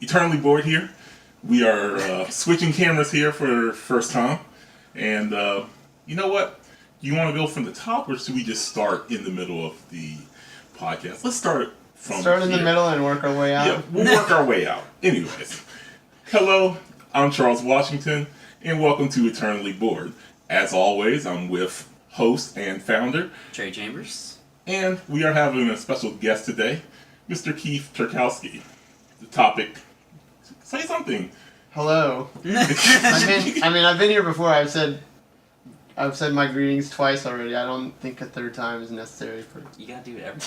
Eternally Bored here. We are switching cameras here for the first time. And you know what? You want to go from the top, or should we just start in the middle of the podcast? Let's start from Start in here. the middle and work our way out. Yeah, we'll work our way out. Anyways, hello, I'm Charles Washington, and welcome to Eternally Bored. As always, I'm with host and founder, Trey Chambers. and we are having a special guest today, Mr. Keith Turkowski. The topic, say something. Hello. I've been here before. I've said my greetings twice already. I don't think a third time is necessary for. You gotta do it every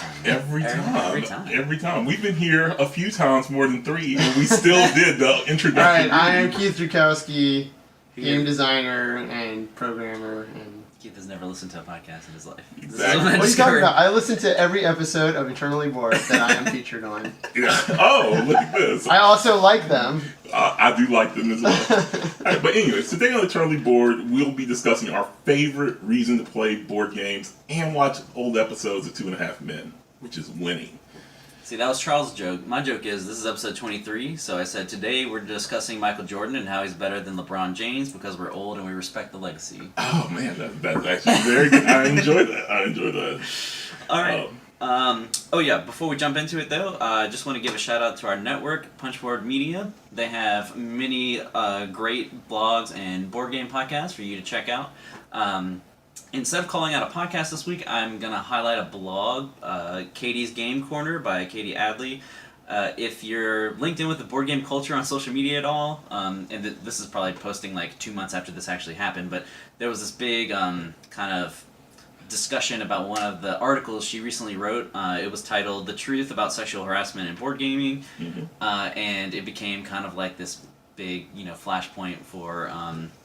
time. Every time. We've been here a few times, more than 3, and we still did the introduction. Alright, I am Keith Turkowski, game designer and programmer. And Keith has never listened to a podcast in his life. Exactly. what are you talking about? I listen to every episode of Eternally Bored that I am featured on. Yeah. Oh, look at this. I also like them. I do like them as well. Alright, but anyways, today on Eternally Bored, we'll be discussing our favorite reason to play board games and watch old episodes of 2.5 Men, which is winning. See, that was Charles' joke. My joke is, this is episode 23, so I said, today we're discussing Michael Jordan and how he's better than LeBron James because we're old and we respect the legacy. Oh man, that's actually very good. I enjoy that. Alright. Before we jump into it though, I just want to give a shout out to our network, Punchboard Media. They have many great blogs and board game podcasts for you to check out. Instead of calling out a podcast this week, I'm going to highlight a blog, Katie's Game Corner by Katie Adley. If you're linked in with the board game culture on social media at all, this is probably posting like 2 months after this actually happened, but there was this big kind of discussion about one of the articles she recently wrote. It was titled "The Truth About Sexual Harassment in Board Gaming," and it became kind of like this big, flashpoint for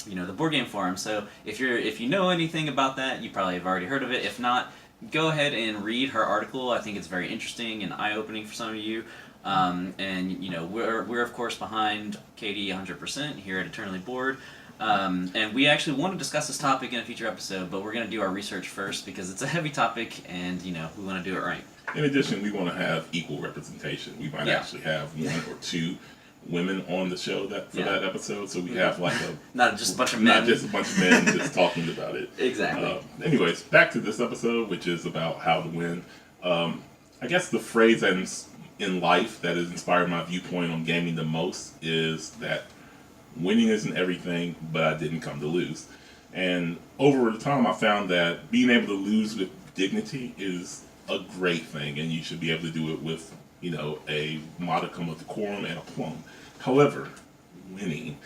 the board game forum. So if you know anything about that, you probably have already heard of it. If not, go ahead and read her article. I think it's very interesting and eye-opening for some of you. We're of course behind Katie 100% here at Eternally Bored. And we actually want to discuss this topic in a future episode, but we're going to do our research first because it's a heavy topic and, we want to do it right. In addition, we want to have equal representation. We might actually have 1 or 2 women on the show that episode, so we have like not just a bunch of men. Not just a bunch of men just talking about it. Exactly. Anyways, back to this episode, which is about how to win. I guess the phrase that in life that has inspired my viewpoint on gaming the most is that winning isn't everything, but I didn't come to lose. And over the time, I found that being able to lose with dignity is a great thing, and you should be able to do it with a modicum of decorum and aplomb. However, winning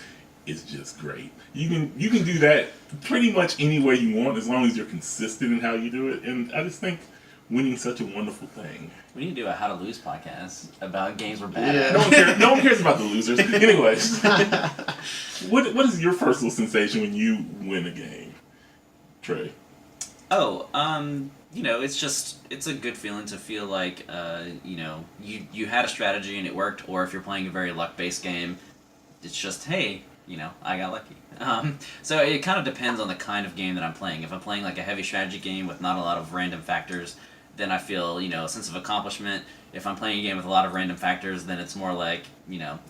is just great. You can do that pretty much any way you want as long as you're consistent in how you do it. And I just think winning's such a wonderful thing. We need to do a How to Lose podcast about games we're bad at. No one cares about the losers. Anyways, what is your personal sensation when you win a game, Trey? It's a good feeling to feel like, you had a strategy and it worked, or if you're playing a very luck-based game, it's just, hey, I got lucky. So it kind of depends on the kind of game that I'm playing. If I'm playing like a heavy strategy game with not a lot of random factors, then I feel, a sense of accomplishment. If I'm playing a game with a lot of random factors, then it's more like,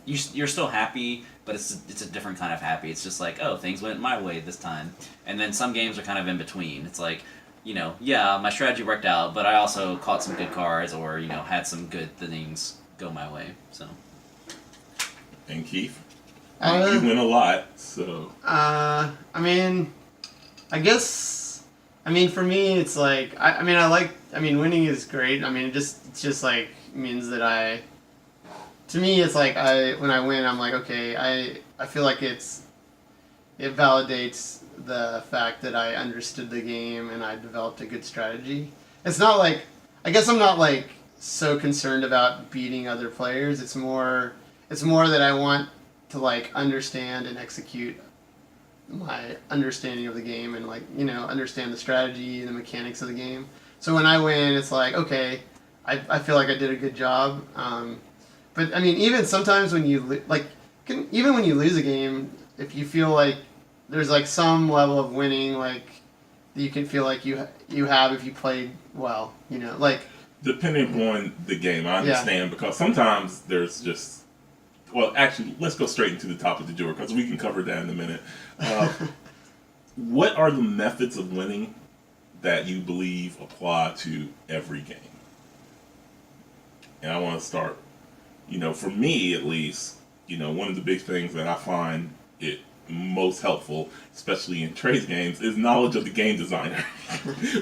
you're still happy, but it's a different kind of happy. It's just like, oh, things went my way this time. And then some games are kind of in between. It's like, my strategy worked out, but I also caught some good cards or, had some good things go my way, so. And Keith? You win a lot, so. For me, it's like, winning is great. It just like means that to me, it's like when I win, I'm like, okay, I feel like it validates the fact that I understood the game and I developed a good strategy. It's not like, I guess I'm not like so concerned about beating other players. It's more that I want to like understand and execute my understanding of the game and like, understand the strategy and the mechanics of the game. So when I win, it's like, okay, I feel like I did a good job. But even sometimes when you even when you lose a game, if you feel like there's like some level of winning, like you can feel like you have if you played well, like depending on the game. I understand because sometimes there's just Well, actually, let's go straight into the topic du jour because we can cover that in a minute. What are the methods of winning that you believe apply to every game? And I want to start, for me at least, one of the big things that I find it most helpful, especially in trades games, is knowledge of the game designer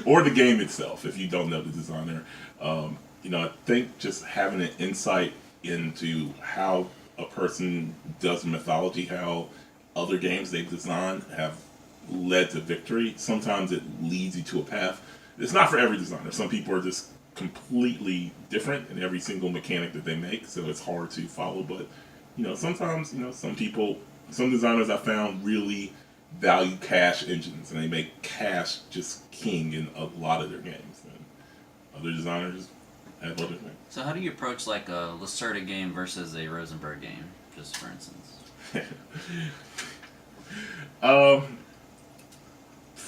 or the game itself. If you don't know the designer, I think just having an insight into how a person does mythology, how other games they've designed have led to victory. Sometimes it leads you to a path. It's not for every designer. Some people are just completely different in every single mechanic that they make, so it's hard to follow. But sometimes some designers I found really value cash engines, and they make cash just king in a lot of their games. And other designers have other things. So how do you approach like a Lacerda game versus a Rosenberg game, just for instance?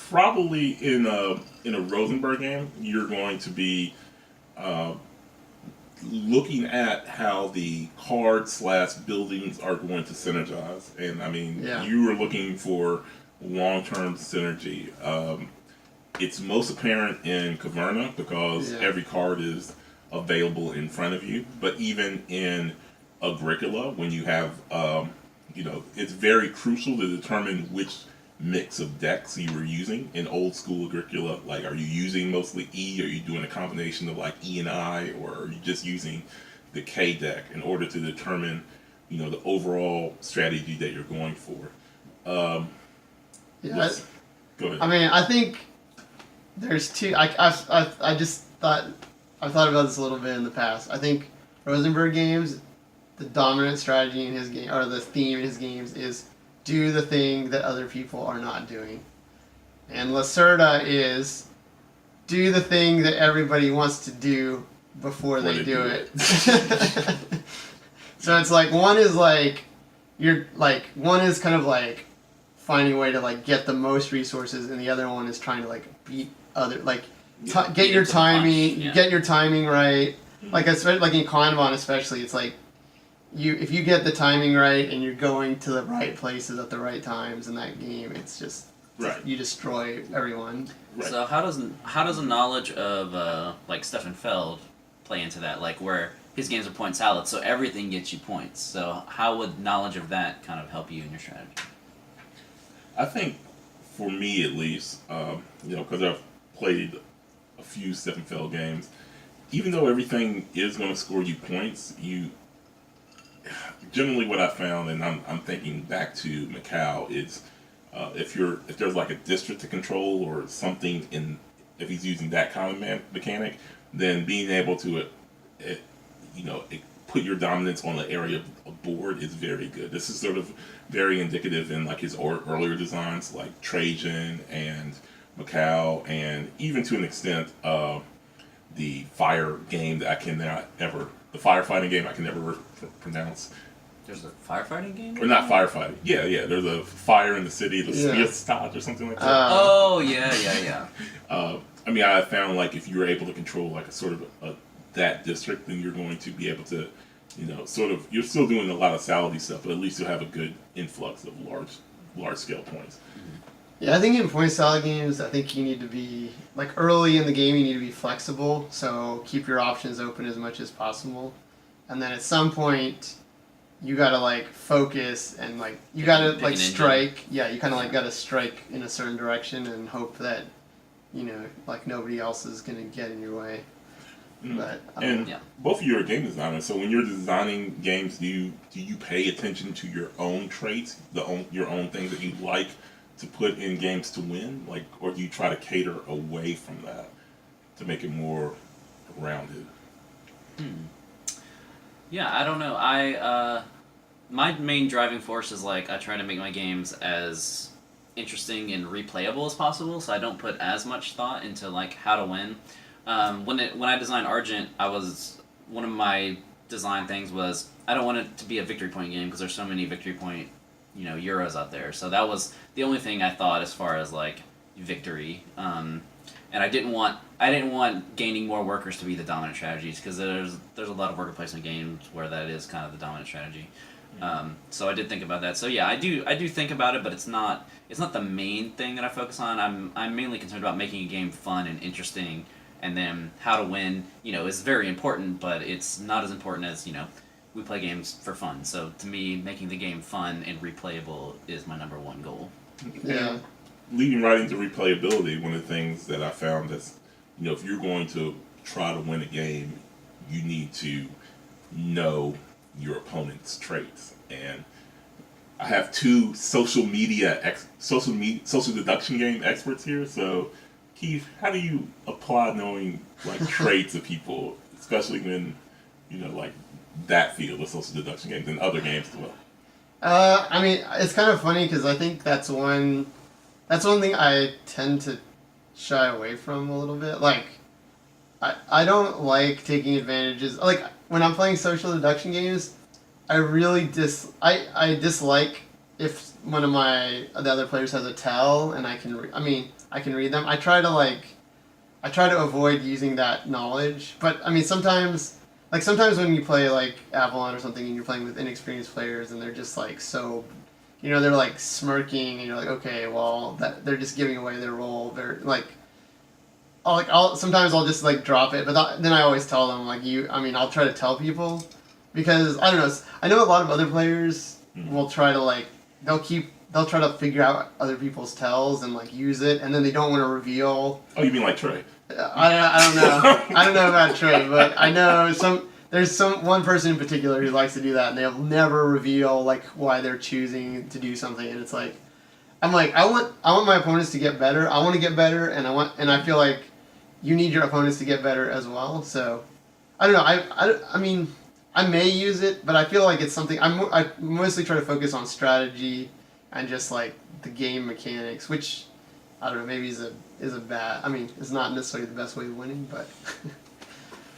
Probably in a Rosenberg game, you're going to be looking at how the card/buildings are going to synergize, and I mean, you are looking for long-term synergy. It's most apparent in Caverna because every card is available in front of you, but even in Agricola, when you have, it's very crucial to determine which mix of decks you were using. In old school Agricola, like, are you using mostly E? Are you doing a combination of like E and I, or are you just using the K deck in order to determine, the overall strategy that you're going for? Go ahead. I mean, I think there's two. I just thought I've thought about this a little bit in the past. I think Rosenberg games, the dominant strategy in his game, or the theme in his games, is do the thing that other people are not doing. And Lacerda is do the thing that everybody wants to do before they do it. So it's like one is kind of like finding a way to like get the most resources, and the other one is trying to like beat other get your timing right. Like especially like in Kanban especially, it's like if you get the timing right and you're going to the right places at the right times in that game, it's just you destroy everyone. Right. So how does a knowledge of like Stefan Feld play into that? Like where his games are point salad, so everything gets you points. So how would knowledge of that kind of help you in your strategy? I think for me at least, because I've played a few Stefan Feld games, even though everything is going to score you points, generally what I found, and I'm thinking back to Macau, is if there's like a district to control or something if he's using that kind of mechanic, then being able to put your dominance on the area of board is very good. This is sort of very indicative in like his earlier designs, like Trajan and Macau, and even to an extent the fire game that the firefighting game I can never pronounce. There's a firefighting game? Or not firefighting. Yeah. There's a fire in the city, the Spiestad or something like that. Yeah. I mean, I found like if you're able to control like a sort of that district, then you're going to be able to, you're still doing a lot of salady stuff, but at least you'll have a good influx of large scale points. Yeah, I think in point salad games, I think you need to be, like early in the game, you need to be flexible, so keep your options open as much as possible. And then at some point, you gotta like focus and like, you gotta like strike. Yeah, you kind of like gotta strike in a certain direction and hope that, like nobody else is gonna get in your way. But both of you are game designers, so when you're designing games, do you pay attention to your own traits, your own things that you like to put in games to win, like, or do you try to cater away from that to make it more rounded? Yeah, I don't know. My main driving force is like I try to make my games as interesting and replayable as possible, so I don't put as much thought into like how to win. When I designed Argent, one of my design things was I don't want it to be a victory point game because there's so many victory point euros out there. So that was the only thing I thought as far as like victory. And I didn't want gaining more workers to be the dominant strategies because there's a lot of worker placement games where that is kind of the dominant strategy. So I did think about that. So yeah, I do think about it, but it's not the main thing that I focus on. I'm mainly concerned about making a game fun and interesting, and then how to win. Is very important, but it's not as important as we play games for fun. So to me, making the game fun and replayable is my number one goal. Yeah. Leading right into replayability, one of the things that I found is, if you're going to try to win a game, you need to know your opponent's traits. And I have two social deduction game experts here. So, Keith, how do you apply knowing traits of people, especially when like that field of social deduction games and other games as well? I mean, it's kind of funny because I think that's one thing I tend to shy away from a little bit. Like, I don't like taking advantages. Like, when I'm playing social deduction games, I really I dislike if one of the other players has a tell and I can read them. I try to avoid using that knowledge. But I mean, sometimes when you play like Avalon or something and you're playing with inexperienced players and they're just like so, they're like smirking and you're like, okay, well, they're just giving away their role. They're like, sometimes I'll just like drop it, but then I always tell them I'll try to tell people because I don't know. I know a lot of other players will try to they'll try to figure out other people's tells and like use it, and then they don't want to reveal. Oh, you mean like Trey? I don't know. I don't know about Trey, but I know there's one person in particular who likes to do that, and they'll never reveal like why they're choosing to do something, and it's like, I'm like, I want my opponents to get better. I want to get better, and I feel like you need your opponents to get better as well. So, I don't know. I mean, I may use it, but I feel like it's something I mostly try to focus on strategy and just like the game mechanics, which I don't know, maybe is a bad. I mean, it's not necessarily the best way of winning, but.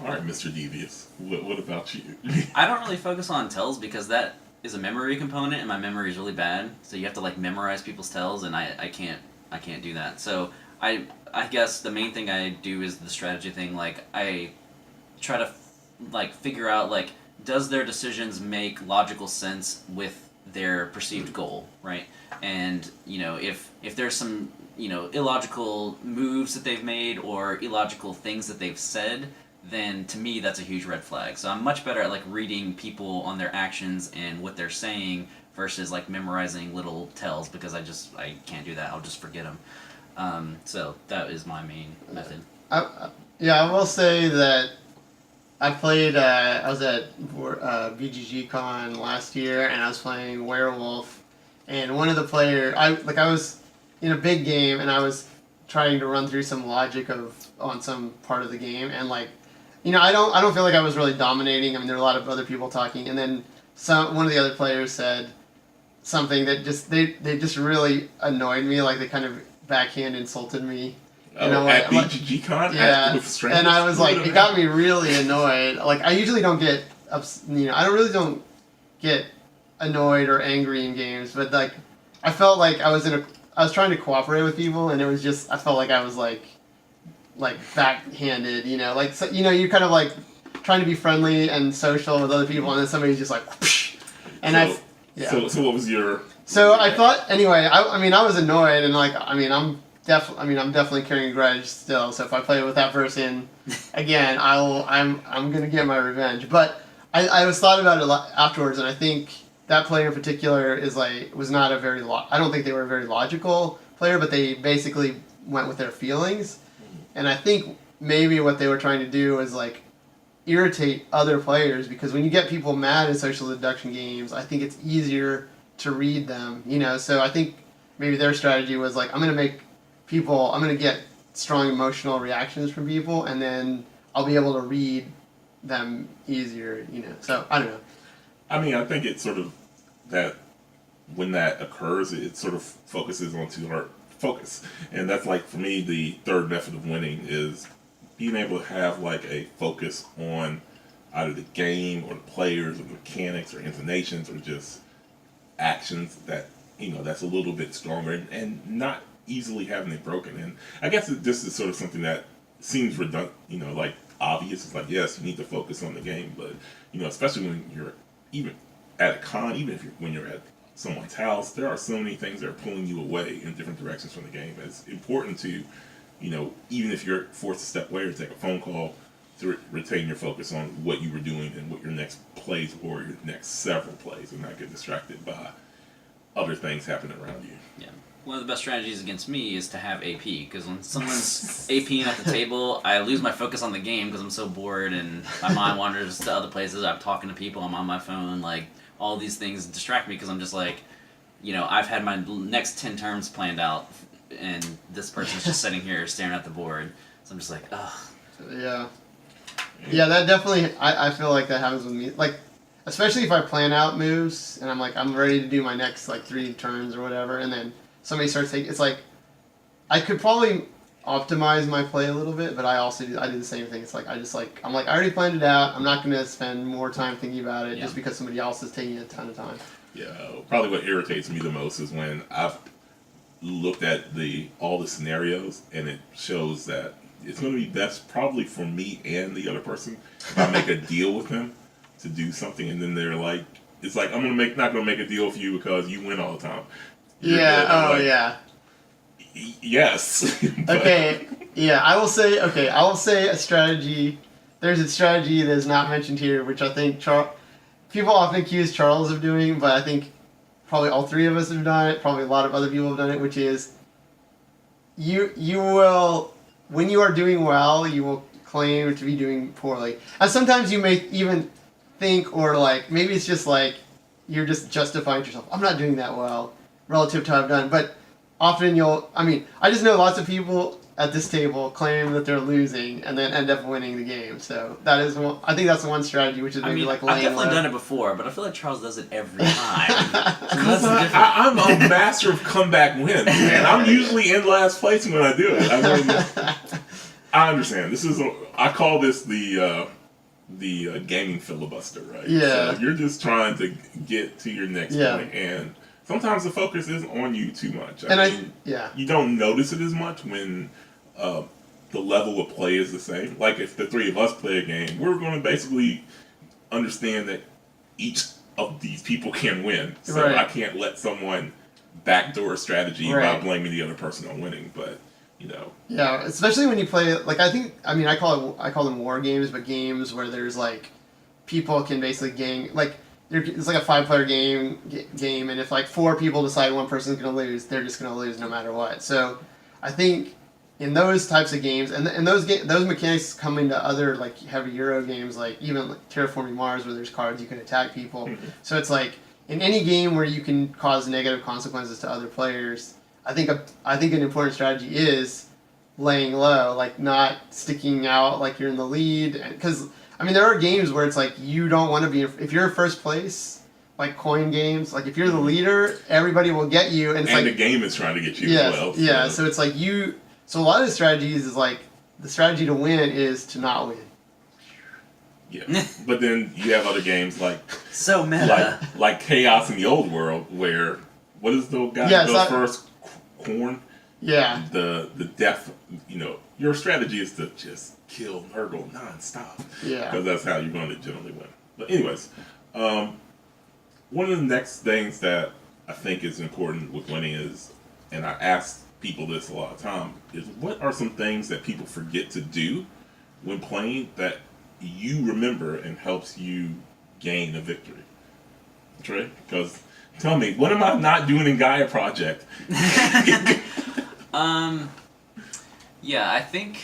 All right, Mr. Devious. What about you? I don't really focus on tells because that is a memory component, and my memory is really bad. So you have to like memorize people's tells, and I can't do that. So I guess the main thing I do is the strategy thing. Like I try to figure out does their decisions make logical sense with their perceived goal, right? And if there's some illogical moves that they've made or illogical things that they've said, then to me that's a huge red flag. So I'm much better at reading people on their actions and what they're saying versus memorizing little tells because I can't do that. I'll just forget them. So that is my main method. I will say that I played. I was at BGG Con last year, and I was playing Werewolf, and one of the players, I was in a big game, and I was trying to run through some logic on some part of the game, and I don't feel like I was really dominating. I mean, there were a lot of other people talking, and then one of the other players said something that they just really annoyed me. Like they kind of backhand insulted me. At BGG Con? Yeah, with strangers? And I was like, it got me really annoyed. Like I usually don't get, don't get annoyed or angry in games, but I felt like I was trying to cooperate with people, and it was just I felt like I was like backhanded, so, you're kind of trying to be friendly and social with other people, and then somebody's just like, whoosh, and So what was your? So I thought anyway. I was annoyed, and I'm definitely carrying a grudge still. So if I play with that person again, I'm gonna get my revenge. But I was thought about it afterwards, and I think that player in particular was not a very I don't think they were a very logical player, but they basically went with their feelings, and I think maybe what they were trying to do was irritate other players because when you get people mad in social deduction games, I think it's easier to read them. So I think maybe their strategy was I'm going to get strong emotional reactions from people, and then I'll be able to read them easier, So, I don't know. I mean, I think it's sort of that when that occurs, it sort of focuses onto our focus. And that's for me, the third method of winning is being able to have a focus on either the game or the players or the mechanics or intonations or just actions that, that's a little bit stronger and not easily having it broken. And I guess this is sort of something that seems redundant, obvious. It's yes, you need to focus on the game, but especially when you're even at a con, even if when you're at someone's house, there are so many things that are pulling you away in different directions from the game. It's important to, even if you're forced to step away or take a phone call, to retain your focus on what you were doing and what your next plays or your next several plays, and not get distracted by other things happening around you. Yeah. One of the best strategies against me is to have AP, because when someone's APing at the table, I lose my focus on the game because I'm so bored and my mind wanders to other places. I'm talking to people, I'm on my phone, like, all these things distract me because I'm just like, I've had my next 10 turns planned out and this person's just sitting here staring at the board. So I'm just like, ugh. Yeah. Yeah, that definitely, I feel like that happens with me. Like, especially if I plan out moves and I'm like, I'm ready to do my next, like, 3 turns or whatever, and then somebody starts taking, it's like, I could probably optimize my play a little bit, but I do the same thing. It's like, I'm like, I already planned it out. I'm not going to spend more time thinking about it just because somebody else is taking a ton of time. Yeah, probably what irritates me the most is when I've looked at all the scenarios and it shows that it's going to be best probably for me and the other person if I make a deal with them to do something, and then they're like, it's like, I'm not going to make a deal with you because you win all the time. Yeah. Yes. Okay. Yeah, I will say a strategy. There's a strategy that is not mentioned here, which I think people often accuse Charles of doing, but I think probably all 3 of us have done it. Probably a lot of other people have done it, which is you will, when you are doing well, you will claim to be doing poorly. And sometimes you may even think, or like, maybe it's just like, you're just justifying to yourself, I'm not doing that well relative to how I've done. But often I just know lots of people at this table claim that they're losing and then end up winning the game. So that is I think that's one strategy, which is maybe like laying I've definitely low. done it before, but I feel like Charles does it every time. Because I'm a master of comeback wins, and I'm usually in last place when I do it. I understand. I call this the gaming filibuster, right? Yeah. So you're just trying to get to your next point, and sometimes the focus isn't on you too much. I mean, you don't notice it as much when the level of play is the same. Like if the 3 of us play a game, we're going to basically understand that each of these people can win. So I can't let someone backdoor a strategy by blaming the other person on winning. But Yeah, especially when you play, like, I call them war games, but games where there's like people can basically gang, like, it's like a 5-player game, and if like 4 people decide one person's gonna lose, they're just gonna lose no matter what. So I think in those types of games, and those mechanics come into other like heavy Euro games, like even like Terraforming Mars, where there's cards you can attack people. So it's like in any game where you can cause negative consequences to other players, I think an important strategy is laying low, like not sticking out like you're in the lead, because there are games where it's like you don't want to be, if you're first place, like coin games, like if you're the leader, everybody will get you, and it's the game is trying to get you as well. Yeah, so it's like so a lot of the strategies is like, the strategy to win is to not win. Yeah, but then you have other games like so meta, like Chaos in the Old World, where what is the guy who goes first? Corn. Yeah. The death. Your strategy is to just kill Nurgle nonstop. Yeah. Because that's how you're going to generally win. But anyways, one of the next things that I think is important with winning is, and I ask people this a lot of time, is what are some things that people forget to do when playing that you remember and helps you gain a victory? Trey? Because tell me, what am I not doing in Gaia Project? Yeah, I think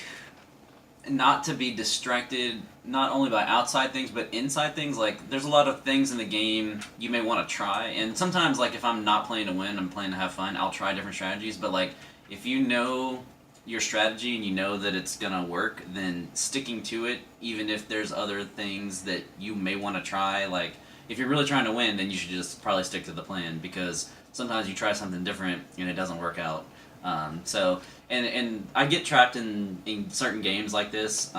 not to be distracted not only by outside things but inside things. Like, there's a lot of things in the game you may want to try, and sometimes, like, if I'm not playing to win, I'm playing to have fun, I'll try different strategies. But like, if you know your strategy and you know that it's gonna work, then sticking to it, even if there's other things that you may want to try. Like, if you're really trying to win, then you should just probably stick to the plan, because sometimes you try something different and it doesn't work out. And I get trapped in certain games like this,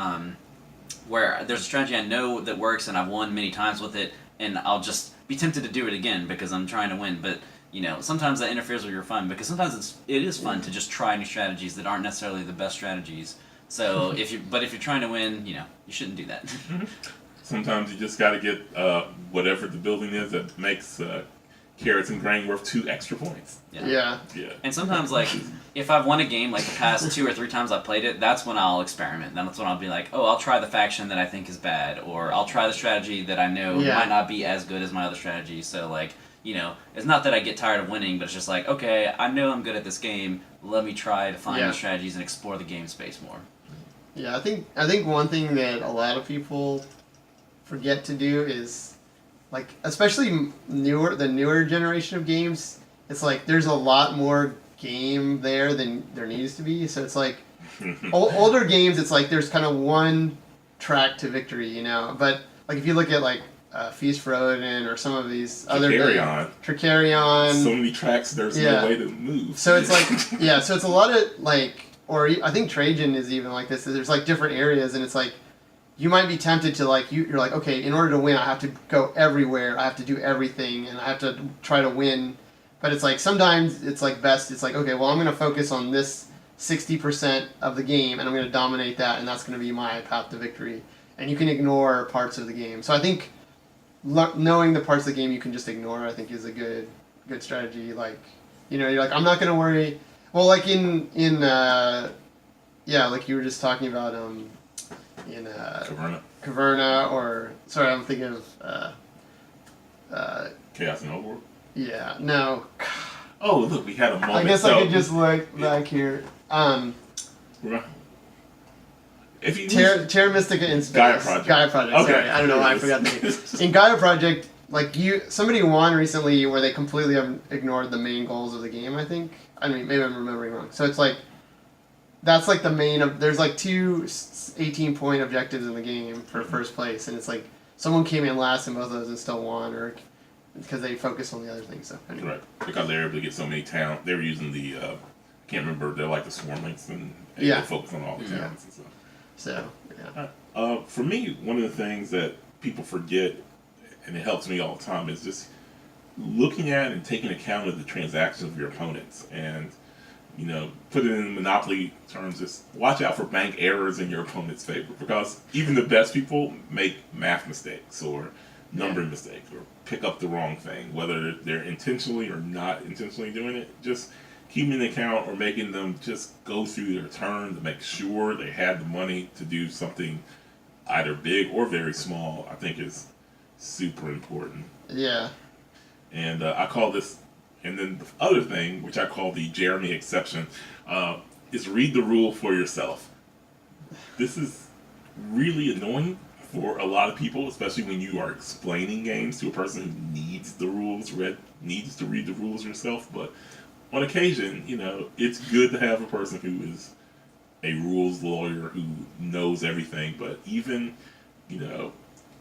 where there's a strategy I know that works and I've won many times with it, and I'll just be tempted to do it again because I'm trying to win. But sometimes that interferes with your fun, because sometimes it is fun to just try new strategies that aren't necessarily the best strategies. So if you're trying to win, you shouldn't do that. sometimes you just got to get whatever the building is that makes carrots and grain worth 2 extra points. Yeah. And sometimes, like, if I've won a game, like the past 2 or 3 times I've played it, that's when I'll experiment. That's when I'll be like, oh, I'll try the faction that I think is bad, or I'll try the strategy that I know might not be as good as my other strategy. So, like, you know, it's not that I get tired of winning, but it's just like, okay, I know I'm good at this game. Let me try to find new strategies and explore the game space more. Yeah, I think one thing that a lot of people forget to do is, like, especially the newer generation of games, it's like there's a lot more game there than there needs to be. So it's like older games, it's like there's kind of one track to victory, you know. But like if you look at like Feast for Odin or some of these other games, Tricarion, so many tracks, there's no way to move. So it's like so it's a lot of like, or I think Trajan is even like this. There's like different areas, and it's like you might be tempted to like you're like, okay, in order to win, I have to go everywhere, I have to do everything, and I have to try to win. But it's like sometimes it's like best. It's like, okay, well, I'm going to focus on this 60% of the game, and I'm going to dominate that, and that's going to be my path to victory. And you can ignore parts of the game. So I think knowing the parts of the game you can just ignore, I think, is a good strategy. Like, you know, you're like, I'm not going to worry. Well, like like you were just talking about in Caverna, or sorry, I'm thinking of Chaos and Overworld. Yeah, no. Oh, look, we had a moment. I guess I could just look back here. If you Terra Mystica in space. Gaia Project. Okay. Sorry, I don't know why I forgot the name. In Gaia Project, like somebody won recently where they completely ignored the main goals of the game. I think. I mean, maybe I'm remembering wrong. So it's like that's like the main. There's like 2 18-point objectives in the game for first place, and it's like someone came in last in both of those and still won, or because they focus on the other things. So anyway. Right, because they were able to get so many talents. They were using the I can't remember. They're like the swarm links, and they focus on all the talents and stuff. So yeah. For me, one of the things that people forget, and it helps me all the time, is just looking at and taking account of the transactions of your opponents, and you know, put it in Monopoly terms. Just watch out for bank errors in your opponent's favor, because even the best people make math mistakes or numbering mistakes or pick up the wrong thing, whether they're intentionally or not intentionally doing it. Just keeping an account or making them just go through their turn to make sure they had the money to do something either big or very small, I think is super important. Yeah. And I call this, and then the other thing, which I call the Jeremy exception, is read the rule for yourself. This is really annoying for a lot of people, especially when you are explaining games to a person who needs the rules needs to read the rules yourself. But on occasion, you know, it's good to have a person who is a rules lawyer who knows everything. But even, you know,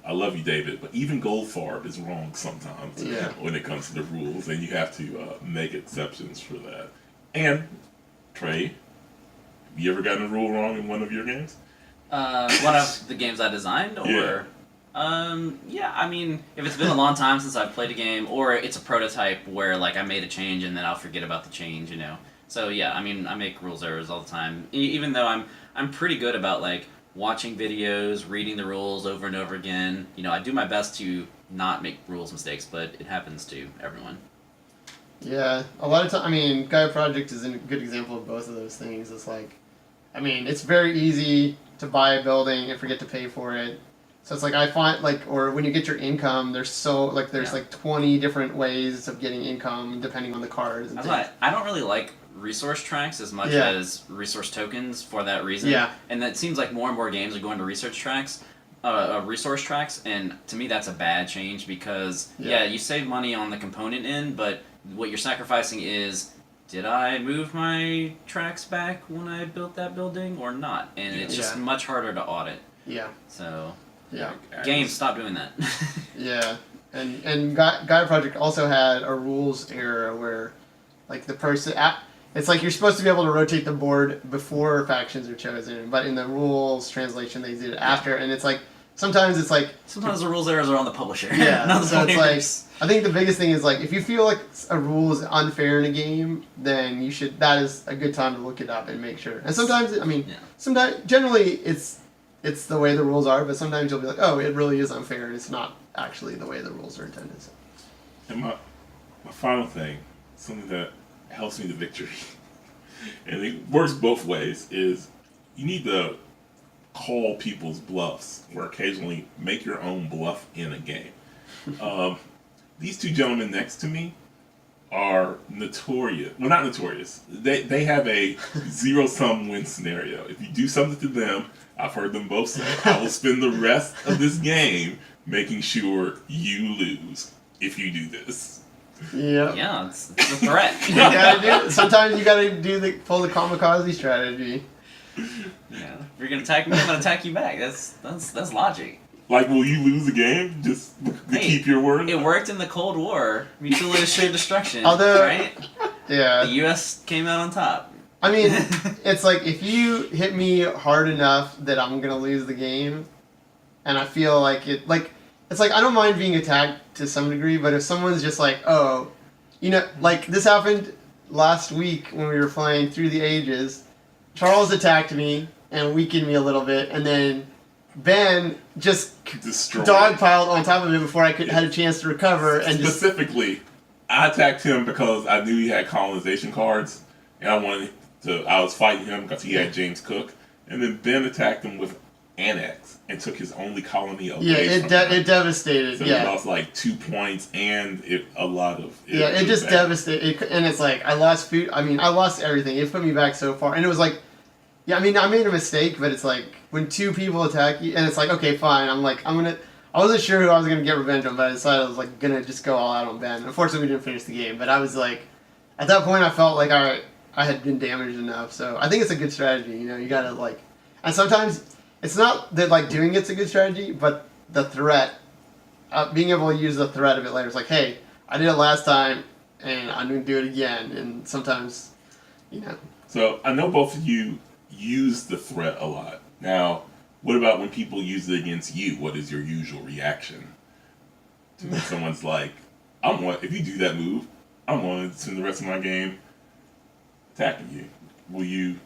I love you, David, but even Goldfarb is wrong sometimes when it comes to the rules, and you have to make exceptions for that. And Trey, have you ever gotten a rule wrong in one of your games? One of the games I designed, or yeah, I mean, if it's been a long time since I've played a game, or it's a prototype where like I made a change and then I'll forget about the change, you know. So yeah, I mean, I make rules errors all the time. Even though I'm pretty good about like watching videos, reading the rules over and over again. You know, I do my best to not make rules mistakes, but it happens to everyone. Yeah, a lot of time. I mean, Gaia Project is a good example of both of those things. It's like, I mean, it's very easy to buy a building and forget to pay for it. So it's like I find like, or when you get your income, there's like 20 different ways of getting income depending on the cards. And I don't really like resource tracks as much as resource tokens for that reason. Yeah. And it seems like more and more games are going to resource tracks, and to me that's a bad change because you save money on the component end, but what you're sacrificing is, did I move my tracks back when I built that building or not? And it's just much harder to audit. Yeah. So games, stop doing that. Yeah. And Gaia Project also had a rules error where like the person it's like you're supposed to be able to rotate the board before factions are chosen, but in the rules translation they did it after, and it's like sometimes the rules errors are on the publisher. Yeah, not the so players. It's like I think the biggest thing is like if you feel like a rule is unfair in a game, then that is a good time to look it up and make sure. And sometimes generally it's it's the way the rules are, but sometimes you'll be like, oh, it really is unfair, and it's not actually the way the rules are intended. So. And my final thing, something that helps me to victory, and it works both ways, is you need to call people's bluffs, or occasionally make your own bluff in a game. These two gentlemen next to me are notorious. Well, not notorious. They have a zero-sum win scenario. If you do something to them, I've heard them both say, I will spend the rest of this game making sure you lose if you do this. Yep. Yeah, it's a threat. Sometimes you gotta pull the kamikaze strategy. Yeah. If you're gonna attack me, I'm gonna attack you back. That's logic. Like, will you lose the game just to keep your word? It worked in the Cold War. Mutually assured destruction. Although, right? Yeah. The U.S. came out on top. I mean, it's like if you hit me hard enough that I'm gonna lose the game, and I feel like it's like I don't mind being attacked to some degree, but if someone's just like, oh, like this happened last week when we were playing Through the Ages, Charles attacked me and weakened me a little bit, and then Ben just dogpiled on top of it before I had a chance to recover. And specifically, I attacked him because I knew he had colonization cards, and I was fighting him because he had James Cook, and then Ben attacked him with Annex and took his only colony away. Yeah, it devastated. So he lost like 2 points and a lot of. It just devastated, and it's like I lost food. I mean, I lost everything. It put me back so far, and it was like. Yeah, I mean, I made a mistake, but it's like when two people attack you, and it's like, okay, fine. I wasn't sure who I was gonna get revenge on, but I decided I was like gonna just go all out on Ben. Unfortunately, we didn't finish the game, but I was like, at that point, I felt like I had been damaged enough. So I think it's a good strategy. You gotta like, and sometimes it's not that like doing it's a good strategy, but the threat, being able to use the threat of it later. It's like, hey, I did it last time, and I'm gonna do it again. And sometimes, So I know both of you use the threat a lot. Now, what about when people use it against you? What is your usual reaction to when someone's like, if you do that move, I'm going to spend the rest of my game attacking you. Will you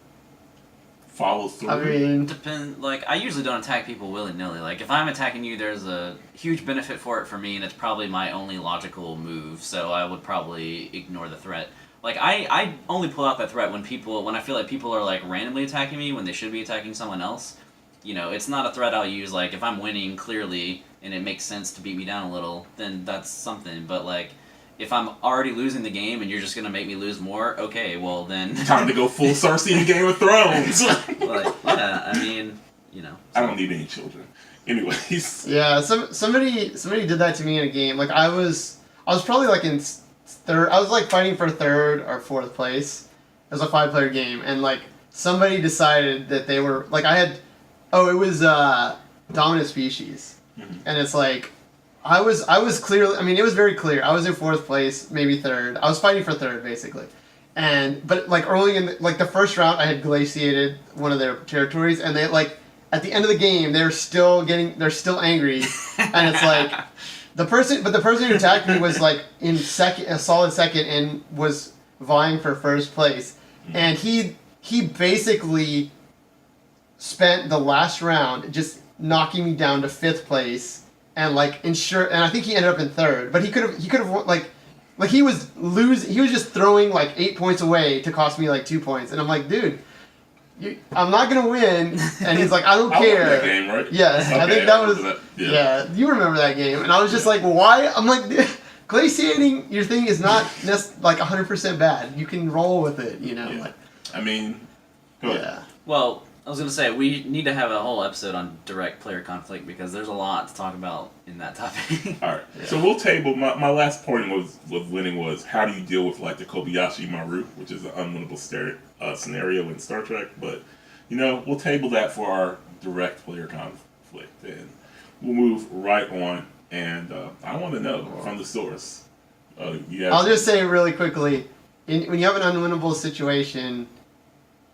follow through? I mean, I usually don't attack people willy-nilly. Like, if I'm attacking you, there's a huge benefit for it for me, and it's probably my only logical move, so I would probably ignore the threat. Like, I only pull out that threat when I feel like people are, like, randomly attacking me when they should be attacking someone else. It's not a threat I'll use. Like, if I'm winning clearly and it makes sense to beat me down a little, then that's something. But, like, if I'm already losing the game and you're just going to make me lose more, okay, well, then... Time to go full Cersei in Game of Thrones! Yeah, I mean, So. I don't need any children. Anyways. Yeah, somebody did that to me in a game. Like, I was probably, like, in... I was like fighting for third or fourth place. It was a 5-player game, and like somebody decided that they were like it was dominant species, and it's like I was clearly. I mean, it was very clear. I was in fourth place, maybe third. I was fighting for third basically, but like early in the first round, I had glaciated one of their territories, and they like at the end of the game they're still angry, and it's like. The person who attacked me was like in a solid second, and was vying for first place, and he basically spent the last round just knocking me down to 5th place, and like and I think he ended up in 3rd, but he could have like he was just throwing like 8 points away to cost me like 2 points, and I'm like, dude. I'm not gonna win, and he's like, I don't care. I won that game, right? Yes, okay, I think that was. Yeah, you remember that game, and I was just like, why? I'm like, glaciating your thing is not like 100% bad. You can roll with it, Yeah. Like, I mean, go ahead. Yeah. Well, I was gonna say we need to have a whole episode on direct player conflict because there's a lot to talk about in that topic. All right, so we'll table. My last point was winning was how do you deal with like the Kobayashi Maru, which is an unwinnable scenario in Star Trek. But we'll table that for our direct player conflict, and we'll move right on. And I want to know from the source. I'll just say really quickly, when you have an unwinnable situation.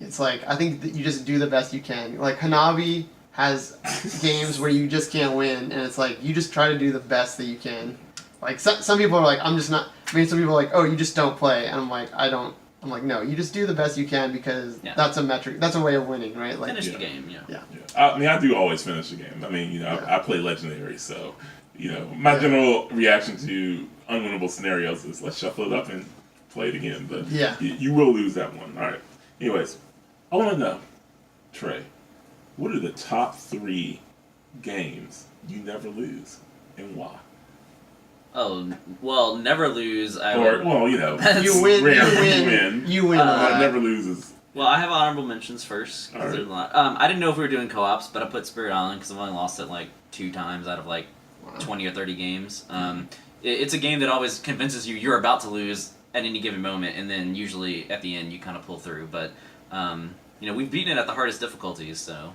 It's like, I think that you just do the best you can. Like, Hanabi has games where you just can't win, and it's like, you just try to do the best that you can. Like, some people are like, I'm just not... I mean, some people are like, oh, you just don't play. And I'm like, I don't I'm like, no, you just do the best you can because Yeah. that's a metric. That's a way of winning, right? Like, Finish Yeah. the game, yeah. yeah. I mean, I do always finish the game. I mean, Yeah. I play Legendary, so, my general reaction to unwinnable scenarios is let's shuffle it up and play it again. But Yeah. you will lose that one. All right. Anyways, I want to know, Trey, what are the top 3 games you never lose and why? Oh, well, never lose. Or, well, You win. rare You win. win. You win. a lot. Never loses. Well, I have honorable mentions first. 'Cause Alright. there's a lot. I didn't know if we were doing co-ops, but I put Spirit Island because I've only lost it like 2 times out of like Wow. 20 or 30 games. It's a game that always convinces you you're about to lose at any given moment, and then usually at the end you kind of pull through. But we've beaten it at the hardest difficulties, so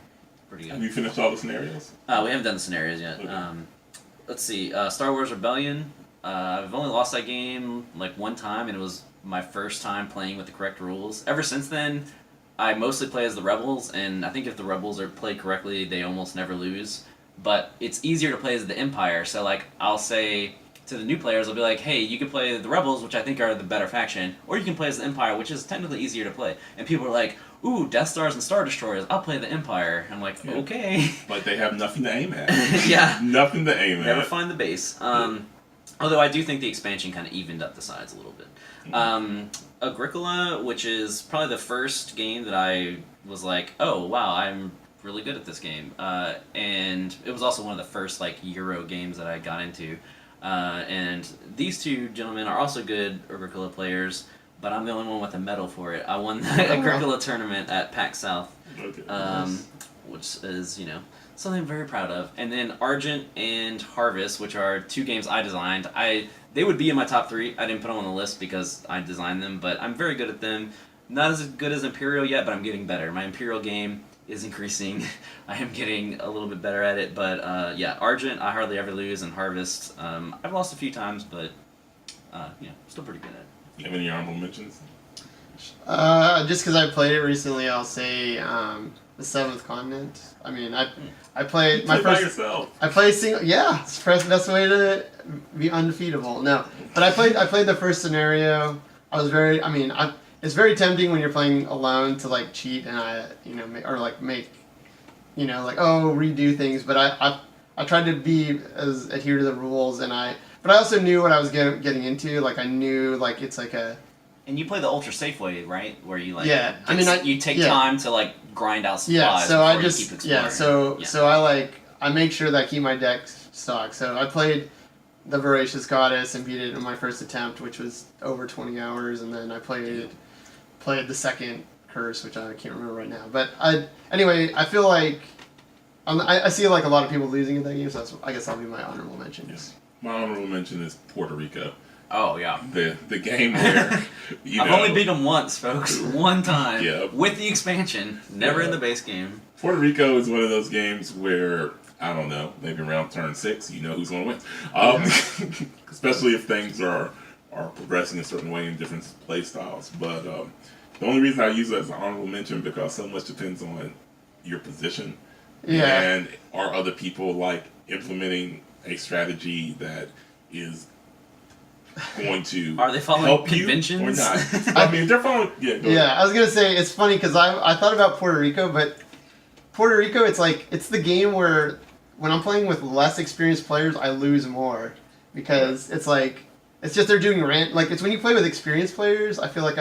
pretty Have good. you finished all the scenarios? We haven't done the scenarios yet. Okay. Let's see. Star Wars Rebellion. I've only lost that game like 1 time, and it was my first time playing with the correct rules. Ever since then, I mostly play as the Rebels, and I think if the Rebels are played correctly, they almost never lose. But it's easier to play as the Empire, so like I'll say to the new players, I'll be like, hey, you can play the Rebels, which I think are the better faction, or you can play as the Empire, which is technically easier to play. And people are like, ooh, Death Stars and Star Destroyers, I'll play the Empire. I'm like, Yeah. okay. But they have nothing to aim at. Yeah. Nothing to aim Never at. find the base. Although I do think the expansion kind of evened up the sides a little bit. Agricola, which is probably the first game that I was like, oh, wow, I'm really good at this game. And it was also one of the first like Euro games that I got into. And these 2 gentlemen are also good Agricola players, but I'm the only one with a medal for it. I won the Agricola tournament at PAX South. Okay. Which is, something I'm very proud of. And then Argent and Harvest, which are 2 games I designed. They would be in my top 3. I didn't put them on the list because I designed them, but I'm very good at them. Not as good as Imperial yet, but I'm getting better. My Imperial game is increasing. I am getting a little bit better at it, but Argent I hardly ever lose, and Harvest I've lost a few times, but still pretty good at it. You have any honorable mentions? Just because I played it recently, I'll say the Seventh Continent. I mean, I played You my play by first. yourself. I played single. Yeah, it's the best way to be undefeatable. No, but I played the first scenario. I was very. I mean, it's very tempting when you're playing alone to like cheat and make, redo things. But I tried to be as adhere to the rules, but I also knew what I was getting into. Like I knew like it's like a. And you play the ultra safe way, right? Where you like Yeah, I mean, you take yeah. time to like grind out supplies. Yeah, so I before just you keep exploring. I make sure that I keep my deck stocked. So I played the Voracious Goddess and beat it in my first attempt, which was over 20 hours, and then I played the second Curse, which I can't remember right now. But I feel like I see like a lot of people losing in that game, so I guess that'll be my honorable mentions. Yes. My honorable mention is Puerto Rico. Oh yeah. The game where I've only beat them once, folks. 1 time. Yeah. With the expansion, never in the base game. Puerto Rico is one of those games where I don't know, maybe around turn 6, you know who's going to win. Especially if things are progressing a certain way in different play styles. But the only reason I use it as an honorable mention because so much depends on your position. Yeah. And are other people like implementing a strategy that is going to Are they following help conventions? you or not? I mean, if they're following, yeah, go ahead. Yeah, I was gonna say it's funny because I thought about Puerto Rico, but Puerto Rico, it's the game where when I'm playing with less experienced players, I lose more because it's just they're doing it's when you play with experienced players, I feel like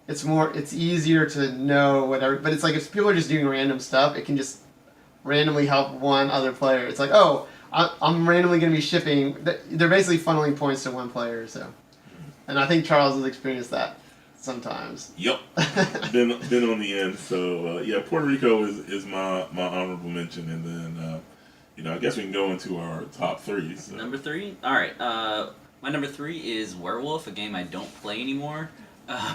it's easier to know whatever, but it's like if people are just doing random stuff, it can just randomly help one other player. It's like, oh, I'm randomly going to be shipping. They're basically funneling points to one player, so. And I think Charles has experienced that sometimes. Yep, been on the end. So Puerto Rico is my honorable mention, and then I guess we can go into our top 3. So. Number 3? Alright, my number 3 is Werewolf, a game I don't play anymore.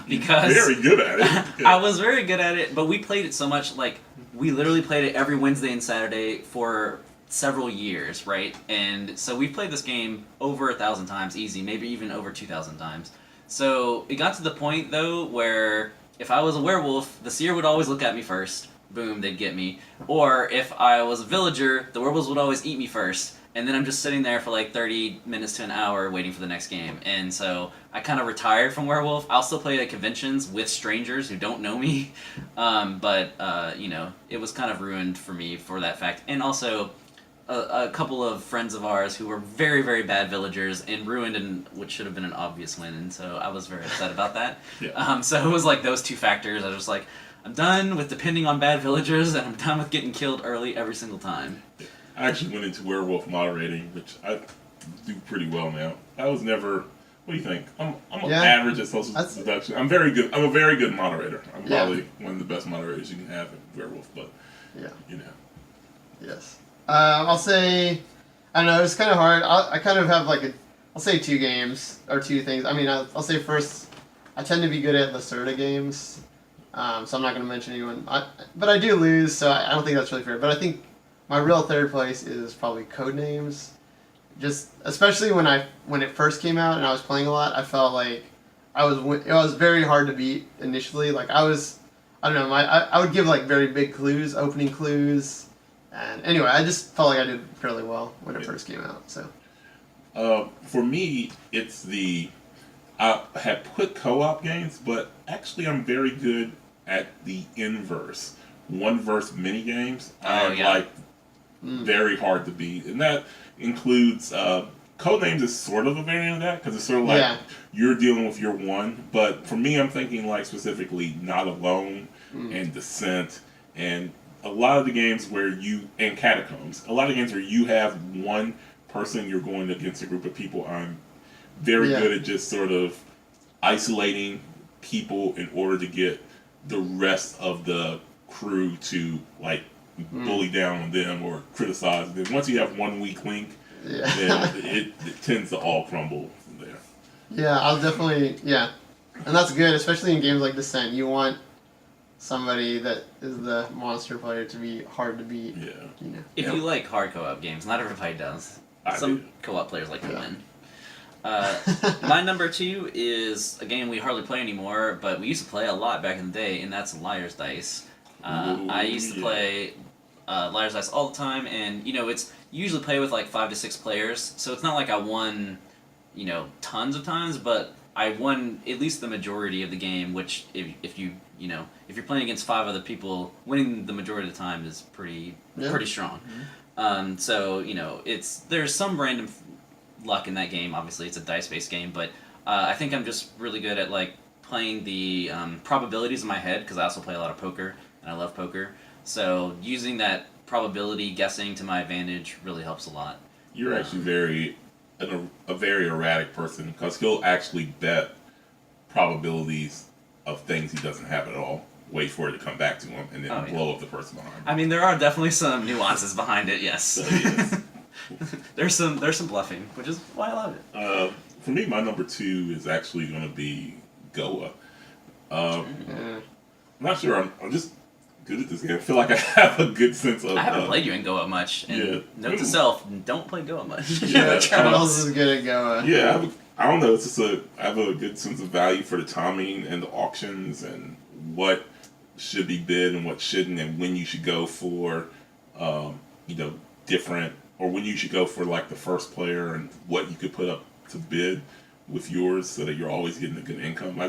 Because Very good at it. I was very good at it, but we played it so much, like, we literally played it every Wednesday and Saturday for several years, right? And so we played this game over 1,000 times, easy, maybe even over 2,000 times. So it got to the point, though, where if I was a werewolf, the seer would always look at me first. Boom, they'd get me. Or if I was a villager, the werewolves would always eat me first. and then I'm just sitting there for like 30 minutes to an hour waiting for the next game. And so I kind of retired from Werewolf. I'll still play at conventions with strangers who don't know me, but you know, it was kind of ruined for me for that fact. And also, a couple of friends of ours who were very, very bad villagers and ruined what should have been an obvious win, and so I was very upset about that. Yeah. So it was like those two factors. I was just like, I'm done with depending on bad villagers, and I'm done with getting killed early every single time. I actually went into werewolf moderating, which I do pretty well now. I was never. What do you think? I'm average at social seduction. I'm very good. I'm a very good moderator. I'm probably one of the best moderators you can have at werewolf, but you know. Yes. I'll say, I don't know, it's kind of hard. I kind of have like I'll say 2 games or 2 things. I mean, I'll say first, I tend to be good at Lacerda games, so I'm not going to mention anyone. But I do lose, so I don't think that's really fair. But I think my real third place is probably Codenames. Just especially when it first came out and I was playing a lot, I felt like it was very hard to beat initially. Like I don't know, I would give like very big clues, opening clues. And anyway, I just felt like I did fairly well when it first came out. So, for me, I had put co-op games, but actually I'm very good at the inverse. One verse mini games. Like very hard to beat, and that includes Codenames is sort of a variant of that because it's sort of like you're dealing with your one. But for me, I'm thinking like specifically Not Alone and Descent and a lot of the games and Catacombs, a lot of games where you have one person you're going against a group of people. I'm very good at just sort of isolating people in order to get the rest of the crew to like bully down on them or criticize. And then once you have one weak link, then it tends to all crumble from there. Yeah, I'll definitely, and that's good, especially in games like Descent. You want somebody that is the monster player to be hard to beat. Yeah. You know. If you like hard co-op games, not everybody does. Some co-op players like to win. My number 2 is a game we hardly play anymore, but we used to play a lot back in the day, and that's Liar's Dice. I used to play Liar's Dice all the time, and you know, it's usually play with like 5 to 6 players, so it's not like I won, you know, tons of times, but I won at least the majority of the game, which if you're playing against 5 other people, winning the majority of the time is pretty strong. Mm-hmm. So you know, there's some random luck in that game. Obviously, it's a dice-based game, but I think I'm just really good at like playing the probabilities in my head because I also play a lot of poker and I love poker. So using that probability guessing to my advantage really helps a lot. You're actually a very erratic person because he'll actually bet probabilities of things he doesn't have at all. Wait for it to come back to him and then blow up the person behind him. I mean, there are definitely some nuances behind it. Yes. So, yes. There's some bluffing, which is why I love it. For me, my number 2 is actually going to be Goa. I'm not sure. I'm just good at this game. I feel like I have a good sense of. I haven't played you in Goa much. And note to self: don't play Goa much. Charles is good at Goa. Yeah, I don't know. It's just I have a good sense of value for the timing and the auctions and what should be bid and what shouldn't, and when you should go for, different, or when you should go for like the first player and what you could put up to bid with yours so that you're always getting a good income.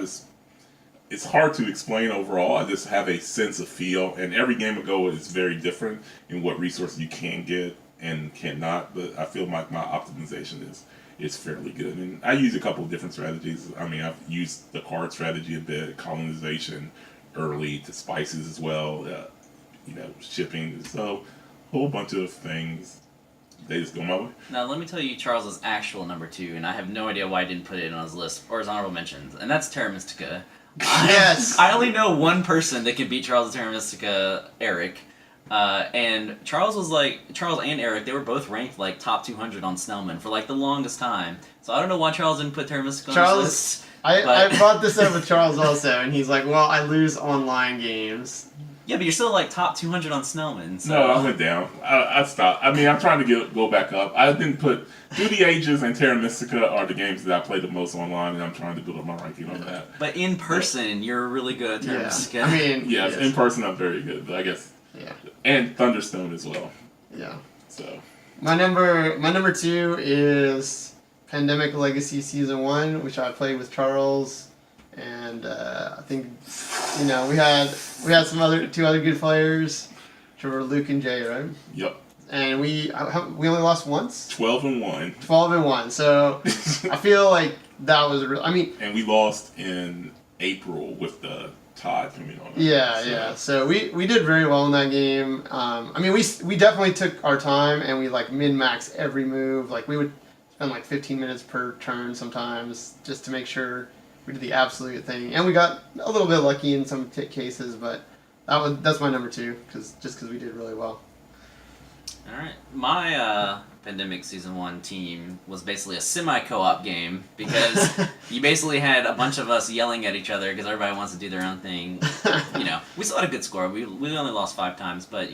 It's hard to explain overall. I just have a sense of feel, and every game of Go is very different in what resources you can get and cannot. But I feel like my optimization is fairly good, and I use a couple of different strategies. I mean, I've used the card strategy a bit, colonization early to spices as well. Shipping. So a whole bunch of things. They just go my way. Now, let me tell you Charles's actual number 2, and I have no idea why I didn't put it on his list or his honorable mentions, and that's Terra Mystica. Yes! I only know one person that can beat Charles at Terra Mystica, Eric. And Charles and Eric, they were both ranked like top 200 on Snellman for like the longest time. So I don't know why Charles didn't put Terra Mystica on his list. I brought this up with Charles also, and he's like, well, I lose online games. Yeah, but you're still like top 200 on Snellman. So. No, I went down. I stopped. I mean, I'm trying to go back up. I didn't put Through the Ages and Terra Mystica are the games that I play the most online, and I'm trying to build up my ranking on that. But in person, you're really good at Terra Mystica. I mean, yes, in person I'm very good, but I guess. Yeah. And Thunderstone as well. Yeah. So. My number 2 is Pandemic Legacy Season 1, which I played with Charles, and I think we had some two other good players, which were Luke and Jay, right? Yep. And we only lost once. 12-1. 12-1. So I feel like that was and we lost in April with the Todd coming on. Yeah. So we did very well in that game. We definitely took our time and we like min-max every move. Like we would spend like 15 minutes per turn sometimes just to make sure we did the absolute thing. And we got a little bit lucky in some cases, but that's my number 2 because we did really well. All right, my Pandemic Season 1 team was basically a semi-co-op game because you basically had a bunch of us yelling at each other because everybody wants to do their own thing. We still had a good score. We only lost 5 times, but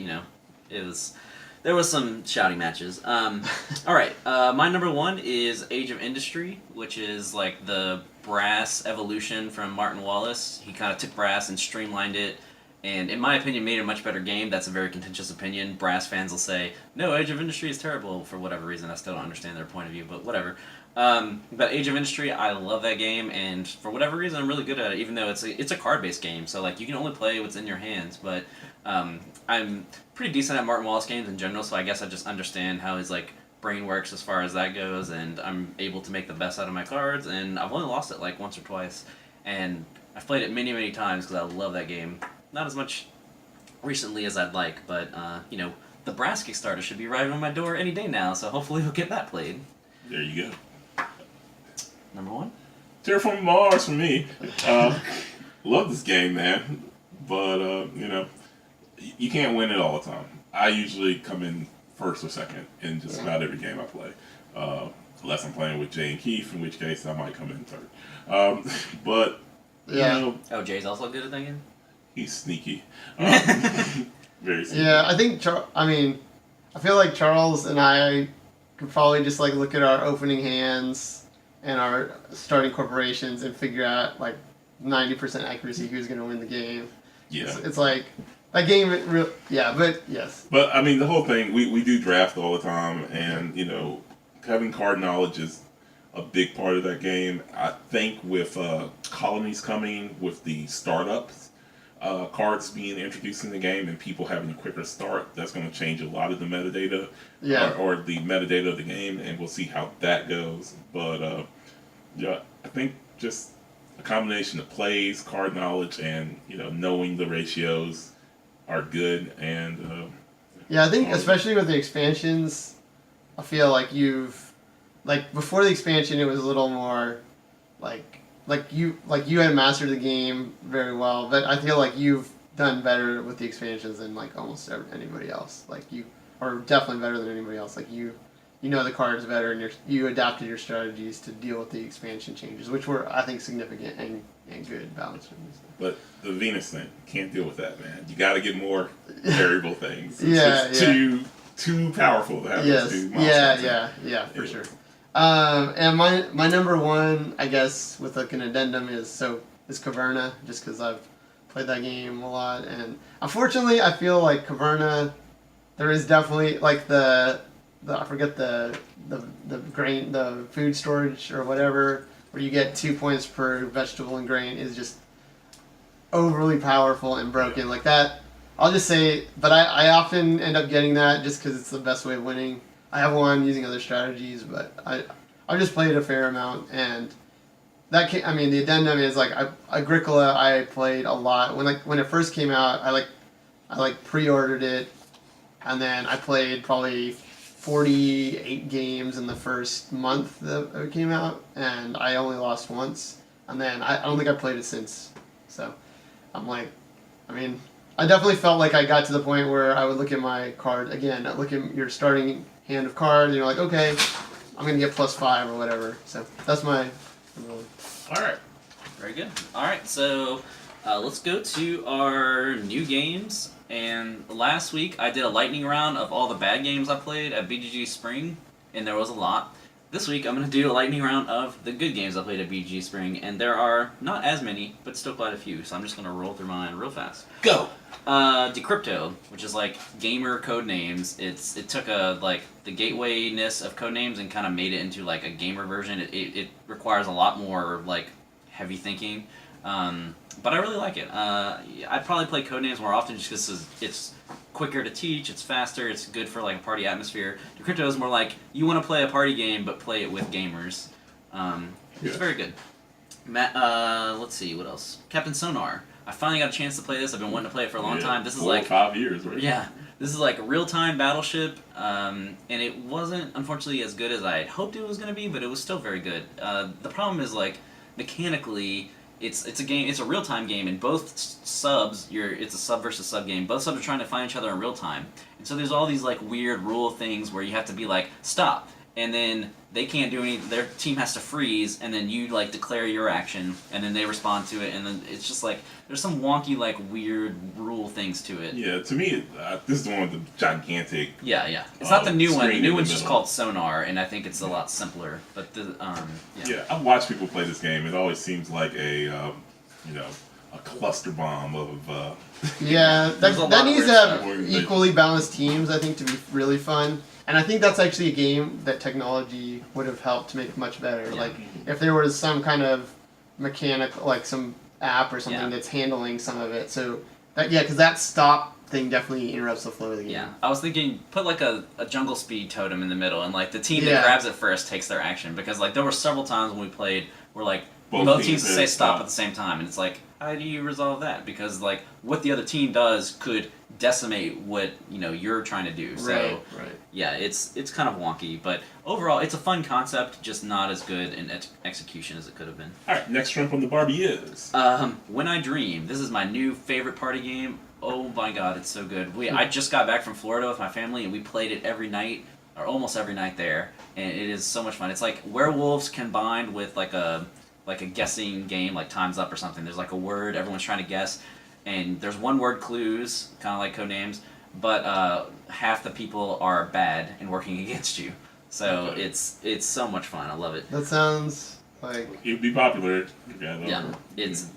there was some shouting matches. All right, my number 1 is Age of Industry, which is like the Brass evolution from Martin Wallace. He kind of took Brass and streamlined it. And in my opinion, made a much better game. That's a very contentious opinion. Brass fans will say, no, Age of Industry is terrible for whatever reason. I still don't understand their point of view, but whatever. But Age of Industry, I love that game, and for whatever reason, I'm really good at it, even though it's a card-based game. So like you can only play what's in your hands, but I'm pretty decent at Martin Wallace games in general, so I guess I just understand how his like brain works as far as that goes, and I'm able to make the best out of my cards, and I've only lost it like once or twice, and I've played it many, many times because I love that game. Not as much recently as I'd like, but, the Brass Kickstarter should be arriving on my door any day now, so hopefully we'll get that played. There you go. Number 1? Terraforming Mars for me. Love this game, man. But, you can't win it all the time. I usually come in first or second in just about every game I play. Unless I'm playing with Jay and Keith, in which case I might come in third. But, Oh, Jay's also good at that game? He's sneaky. Very sneaky. Yeah, I think I feel like Charles and I could probably just like look at our opening hands and our starting corporations and figure out like 90% accuracy who's going to win the game. Yeah. It's like that game. But yes. But I mean, the whole thing. We do draft all the time, and having card knowledge is a big part of that game. I think with colonies coming, with the startups. Cards being introduced in the game and people having a quicker start, that's going to change a lot of the metadata or the metadata of the game, and we'll see how that goes. But I think just a combination of plays, card knowledge, and knowing the ratios are good. And I think especially with the expansions, I feel like before the expansion it was a little more like you had mastered the game very well, but I feel like you've done better with the expansions than like almost anybody else. Like you are definitely better than anybody else. Like you know the cards better, and you adapted your strategies to deal with the expansion changes, which were I think significant and good balance. But the Venus thing, can't deal with that, man. You got to get more variable things. It's too powerful to have those two monsters. Yeah, for sure. And my number 1, I guess, with like an addendum is Caverna, just because I've played that game a lot, and unfortunately, I feel like Caverna, there is definitely like the I forget the grain, the food storage or whatever, where you get 2 points per vegetable and grain is just overly powerful and broken like that. I'll just say, but I often end up getting that just because it's the best way of winning. I have one using other strategies, but I just played a fair amount, and the addendum is like Agricola. I played a lot when it first came out. I pre-ordered it, and then I played probably 48 games in the first month that it came out, and I only lost once, and then I don't think I played it since. So I'm like, I definitely felt like I got to the point where I would look at my card again, look at your starting hand of cards, and you're like, okay, I'm going to get +5 or whatever. So that's my... All right. Very good. All right, so let's go to our new games. And last week I did a lightning round of all the bad games I played at BGG Spring, and there was a lot. This week I'm going to do a lightning round of the good games I played at BGG Spring, and there are not as many, but still quite a few. So I'm just going to roll through mine real fast. Go! Decrypto, which is like gamer code names. It took the gatewayness of code names and kind of made it into like a gamer version. It requires a lot more like heavy thinking, but I really like it. I'd probably play code names more often just because it's quicker to teach, it's faster, it's good for like a party atmosphere. Decrypto is more like you want to play a party game but play it with gamers. It's very good. Let's see what else. Captain Sonar. I finally got a chance to play this. I've been wanting to play it for a long time. This is 4 or like 5 years, right? Yeah, this is like a real-time battleship, and it wasn't unfortunately as good as I had hoped it was going to be, but it was still very good. The problem is like mechanically, it's a game. It's a real-time game, and both subs. It's a sub versus sub game. Both subs are trying to find each other in real time, and so there's all these like weird rule things where you have to be like stop, and then they can't do any. Their team has to freeze, and then you like declare your action, and then they respond to it, and then it's just like there's some wonky like weird rule things to it. Yeah, to me, this is the one with the gigantic. Yeah. It's not the new one. The screen new in the one's just middle. called Sonar, and I think it's a lot simpler. But Yeah, I've watched people play this game. It always seems like a cluster bomb of. Yeah, There's a lot that of needs to weird have stuff. equally balanced teams, I think, to be really fun. And I think that's actually a game that technology would have helped to make much better. Yeah. Like, if there was some kind of mechanical, like some app or something Yeah. that's handling some of it. So, because that stop thing definitely interrupts the flow of the game. Yeah, I was thinking put like a jungle speed totem in the middle, and like the team Yeah. that grabs it first takes their action, because like there were several times when we played where like Both both teams teams say said stop stop. at the same time, and it's like how do you resolve that? Because like what the other team does could decimate what you're trying to do. So Right. yeah, it's kind of wonky, but overall it's a fun concept, just not as good in execution as it could have been. All right, next shrimp on the Barbie is. When I Dream. This is my new favorite party game. Oh my god, it's so good. I just got back from Florida with my family, and we played it every night, or almost every night there, and it is so much fun. It's like werewolves combined with like a guessing game, like Time's Up or something. There's like a word, everyone's trying to guess, and there's one word clues, kind of like Codenames, but half the people are bad and working against you. So Okay. it's so much fun. I love it. That sounds like... It would be popular. Yeah,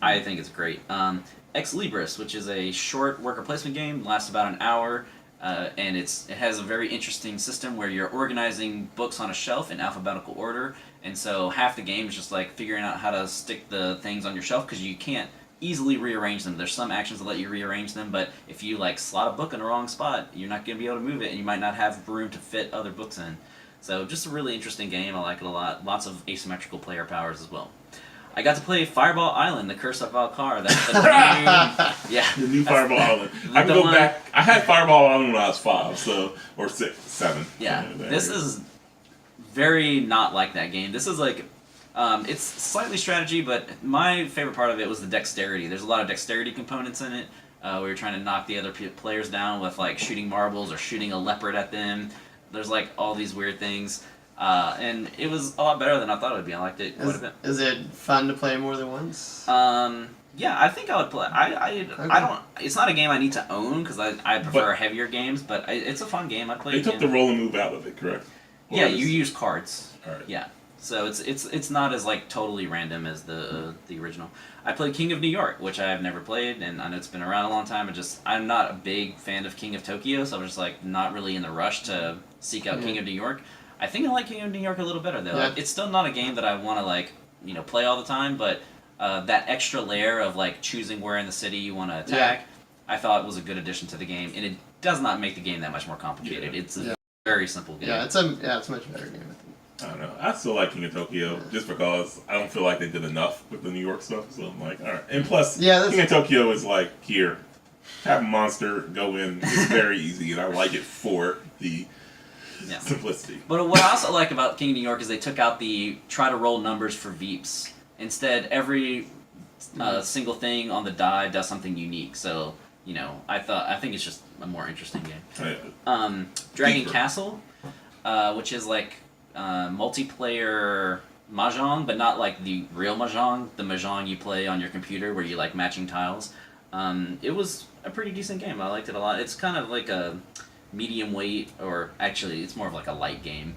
I think it's great. Ex Libris, which is a short worker placement game, lasts about an hour, and it has a very interesting system where you're organizing books on a shelf in alphabetical order, and so half the game is just like figuring out how to stick the things on your shelf because you can't easily rearrange them. There's some actions that let you rearrange them, but if you like slot a book in the wrong spot, you're not going to be able to move it, and you might not have room to fit other books in. So just a really interesting game. I like it a lot. Lots of asymmetrical player powers as well. I got to play Fireball Island, The Curse of Valkar. That's the new... Yeah. The new Fireball Island. I can the go one- back. I had Fireball Island when I was 5, or 6, 7. Yeah. something like that. This is very not like that game. This is like... it's slightly strategy, but my favorite part of it was the dexterity. There's a lot of dexterity components in it. Where you're trying to knock the other players down with like shooting marbles or shooting a leopard at them. There's like all these weird things. And it was a lot better than I thought it would be. I liked it quite a bit. Is it fun to play more than once? Yeah, I think I would play. I don't. It's not a game I need to own because I prefer heavier games, but it's a fun game. I play. They took the roll and move out of it, correct? Or Yeah, is- you use cards. All right. Yeah, so it's not as like totally random as the original. I played King of New York, which I have never played, and I know it's been around a long time. I'm not a big fan of King of Tokyo, so I'm just like not really in the rush to seek out King of New York. I think I like King of New York a little better though. Yeah. It's still not a game that I want to play all the time, but that extra layer of like choosing where in the city you want to attack, I thought was a good addition to the game, and it does not make the game that much more complicated. Yeah. It's a very simple game. Yeah, it's a much better game, I think. I don't know. I still like King of Tokyo just because I don't feel like they did enough with the New York stuff. So I'm like, all right. And plus, King of Tokyo is like, here, have a monster, go in. It's very easy, and I like it for the simplicity. But what I also like about King of New York is they took out the try to roll numbers for Veeps. Instead, every single thing on the die does something unique. So, I think it's just a more interesting game. Dragon Deeper. Castle, which is like multiplayer mahjong, but not like the real mahjong, the mahjong you play on your computer where you like matching tiles. It was a pretty decent game. I liked it a lot. It's kind of like a medium weight, or actually it's more of like a light game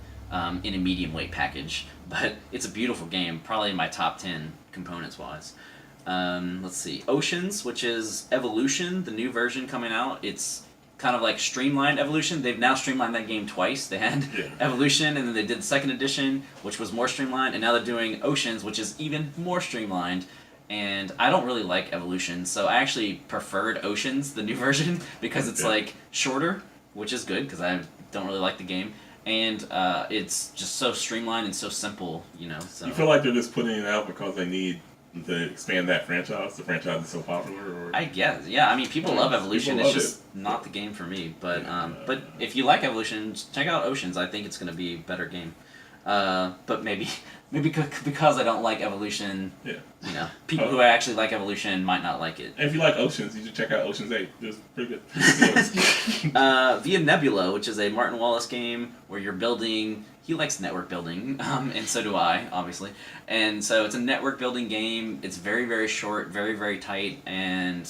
in a medium weight package, but it's a beautiful game, probably in my top 10 components wise. Let's see, Oceans, which is Evolution, the new version coming out. It's kind of like streamlined Evolution. They've now streamlined that game twice. They had Evolution, and then they did the second edition, which was more streamlined, and now they're doing Oceans, which is even more streamlined. And I don't really like Evolution, so I actually preferred Oceans, the new version, because it's like shorter, which is good because I don't really like the game, and it's just so streamlined and so simple, you know. So you feel like they're just putting it out because they need to expand that franchise? The franchise is so popular, or I guess, yeah. I mean, people love Evolution. People It's love just not the game for me. But but if you like Evolution, check out Oceans. I think it's going to be a better game. But maybe because I don't like Evolution, you know, people who actually like Evolution might not like it. And if you like Oceans, you should check out Ocean's 8. It's pretty good. Via Nebula, which is a Martin Wallace game where you're building. He likes network building, and so do I, obviously. And so it's a network building game. It's very, very short, very, very tight, and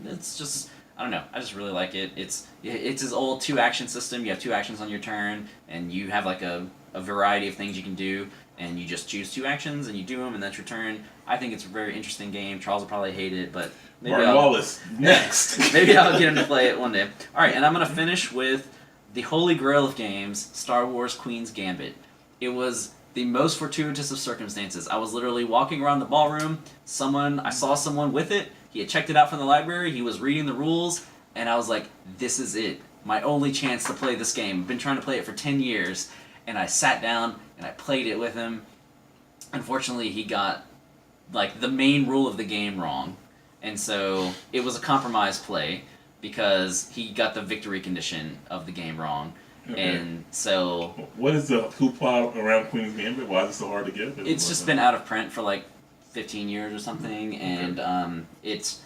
it's just, I don't know, I just really like it. It's his old 2-action system. You have 2 actions on your turn, and you have like a variety of things you can do, and you just choose 2 actions, and you do them, and that's your turn. I think it's a very interesting game. Charles will probably hate it, but maybe Martin Wallace, next. Maybe I'll get him to play it one day. All right, and I'm going to finish with the holy grail of games, Star Wars Queen's Gambit. It was the most fortuitous of circumstances. I was literally walking around the ballroom. I saw someone with it. He had checked it out from the library. He was reading the rules, and I was like, this is it. My only chance to play this game. I've been trying to play it for 10 years, and I sat down and I played it with him. Unfortunately, he got like the main rule of the game wrong, and so it was a compromise play, because he got the victory condition of the game wrong. Okay. And so... What is the hoopla around Queen's Gambit? Why is it so hard to get? It's just been out of print for like 15 years or something, and it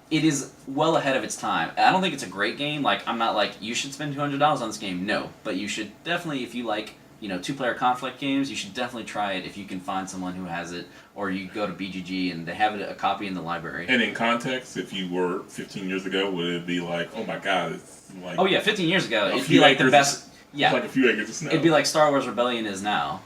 is well ahead of its time. I don't think it's a great game. Like, I'm not like, you should spend $200 on this game. No. But you should definitely, if you like, you know, 2-player conflict games, you should definitely try it if you can find someone who has it, or you go to BGG and they have a copy in the library. And in context, if you were 15 years ago, would it be like, oh my god, it's like... Oh yeah, 15 years ago, it'd be like the best... Yeah. It's like a few acres of snow. It'd be like Star Wars Rebellion is now.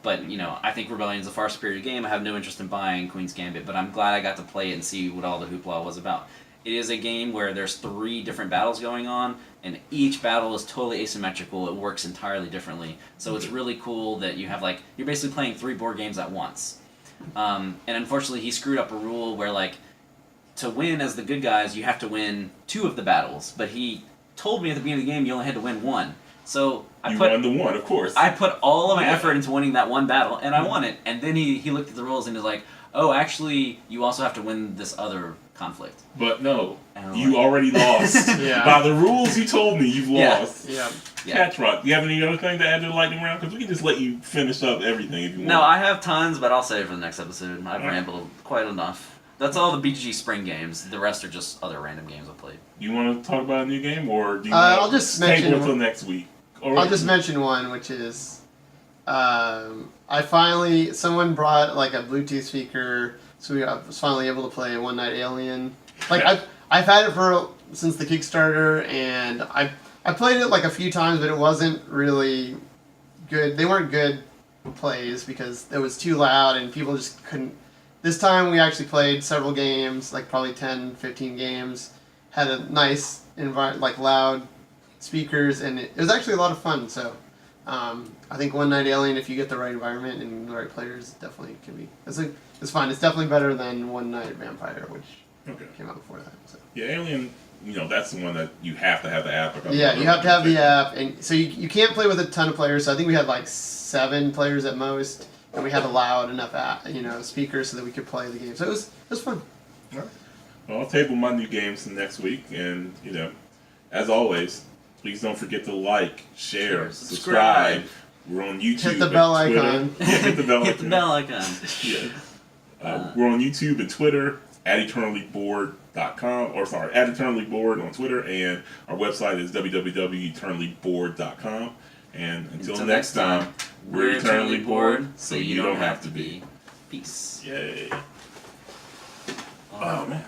But, you know, I think Rebellion is a far superior game. I have no interest in buying Queen's Gambit, but I'm glad I got to play it and see what all the hoopla was about. It is a game where there's 3 different battles going on, and each battle is totally asymmetrical. It works entirely differently. So it's really cool that you have, like, you're basically playing 3 board games at once. And unfortunately, he screwed up a rule where, like, to win as the good guys, you have to win 2 of the battles. But he told me at the beginning of the game you only had to win 1. So you won the 1, of course. I put all of my effort into winning that 1 battle, and I won it. And then he looked at the rules and was like, oh, actually, you also have to win this other conflict. But no, you already lost. By the rules you told me, you've lost. Yeah. Catch Rock, do you have any other thing to add to the lightning round? Because we can just let you finish up everything if you want. No, I have tons, but I'll save it for the next episode. I've rambled quite enough. That's all the BGG spring games. The rest are just other random games I played. You want to talk about a new game, or do you I'll just mention table until next week? I'll just mention one, which is someone brought like a Bluetooth speaker, so I was finally able to play One Night Alien. Like I've had it since the Kickstarter, and I played it like a few times, but it wasn't really good. They weren't good plays because it was too loud and people just couldn't. This time we actually played several games, like probably 10, 15 games. Had a nice like loud speakers, and it was actually a lot of fun. So I think One Night Alien, if you get the right environment and the right players, definitely can be. It's fun. It's definitely better than One Night Vampire, which came out before that. So. Yeah, Alien. You know, that's the one that you have to have the app. Yeah, you have to have the app, and so you can't play with a ton of players. So I think we had like 7 players at most, and we had a loud enough speakers so that we could play the game. So it was fun. All right. Well, I'll table my new games next week, and you know, as always, please don't forget to like, share, subscribe. We're on YouTube. Hit the bell icon. Yeah, hit the bell icon. Hit the bell icon. Yeah. We're on YouTube and Twitter at eternallybored.com, or sorry, at eternallybored on Twitter, and our website is www.eternallybored.com. And until next time, we're eternally bored, so you don't have to be. Peace. Yay. Oh man.